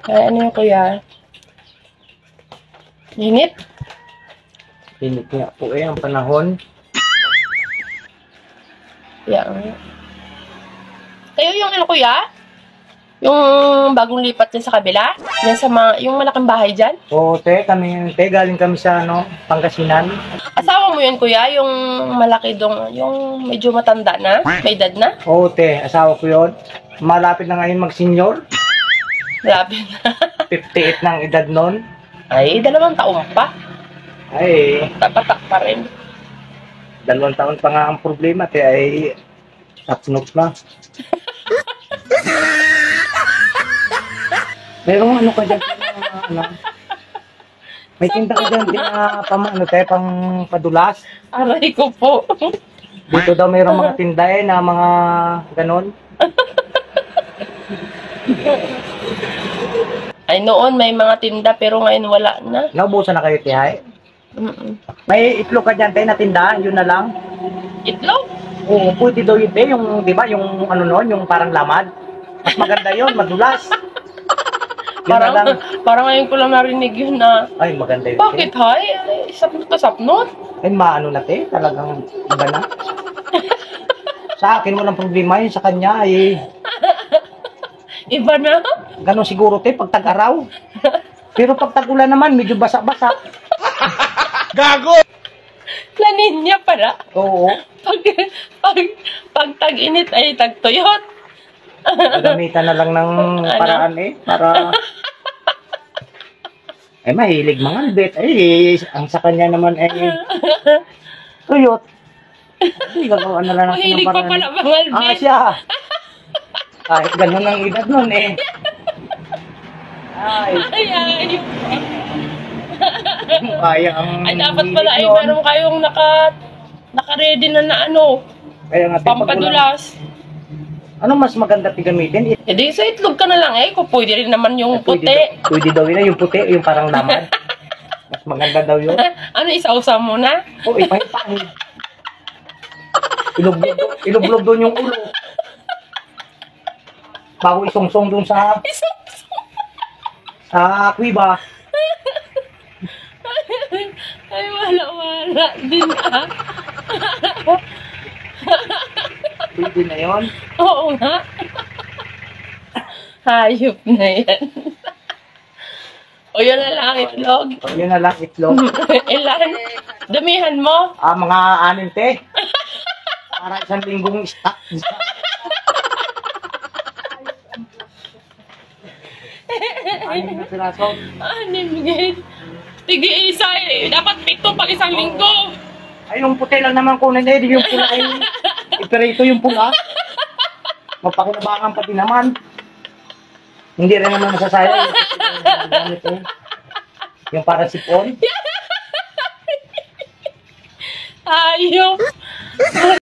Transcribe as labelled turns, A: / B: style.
A: Ay, ano yung kuya? Init?
B: Init nga po ang panahon.
A: Yan. Kayo yung ano kuya? Yung bagong lipat dyan sa kabila? Yan sa mga, yung malaking bahay dyan?
B: Oo, galing kami sa Pangasinan.
A: Asawa mo yun kuya? Yung malaki dong, yung medyo matanda na? May edad na?
B: Oo, asawa ko yun. Malapit na ngayon mag-senior.
A: Malapit na.
B: 58 ng edad nun.
A: Ay, 2 taon pa.
B: Ay,
A: Tapatak pa rin.
B: 2 taon pa nga ang problema, ay tapnot na. Merong ano ka dyan, ano? May tinda ka dyan, pang padulas.
A: Aray ko po.
B: Dito daw mayroong mga tinda na mga ganon.
A: Ay, noon may mga tinda pero ngayon wala na.
B: Naubusan na kayo, tihay?
A: May
B: May itlog ka dyan, na tinda, yun na lang.
A: itlog?
B: Oo, pwede daw yun, yung, di ba, yung ano nun, yung parang lamad. Mas maganda yun, madulas. Yun na lang.
A: Parang ngayon ko lang narinig yun na.
B: Ay, maganda yun.
A: Bakit hay? Ay, sapnot na sapnot.
B: Ay, maano na, talagang iba na. Sa akin, walang problema yun, sa kanya,
A: Iba na?
B: ganon siguro, pag tag-araw. Pero pag tag-ulan naman, medyo basa-basa.
C: Gago!
A: La Niña pala.
B: Oo.
A: Pag tag-init ay tag-tuyot.
B: Gamitan na lang ng paraan para... Ay, mahilig mga albet. Ay, ang sa kanya naman tuyot. Ay, gagawa na lang natin ng
A: Mahilig pa
B: paraan.
A: pala mga albit.
B: Siya. Kahit ganun ang edad nun Ay.
A: Ay.
B: Kaya ang...
A: Ay, dapat pala ay
B: nun.
A: meron kayong naka-ready na ano,
B: Kaya nga,
A: pampadulas.
B: ano mas maganda gamitin?
A: E di sa itlog ka na lang kung pwede rin naman yung puti.
B: Pwede daw yun, yung puti, yung parang lamad. Mas maganda daw yun.
A: Ano, isa-usa mo na?
B: Oo, ipahit-pahit. Ilublog doon yung ulo. Bago isungsong doon sa kuiba.
A: Ay, wala din
B: Pwede na yun.
A: Oo nga. Hayop na yan. O yun na lang, itlog.
B: Yun na lang, itlog.
A: Ilan? Damihan mo?
B: Mga 6 Para isang linggong stock. Anim na piraso.
A: Miguel. Tigi-isa eh. Dapat 7 pag isang linggo.
B: Ay, yung puti lang naman kunin yung pula ay iperito yung pula. Mapakinabangan pati naman. Hindi rin naman masasayang. Yung para sipon.
A: Ayop.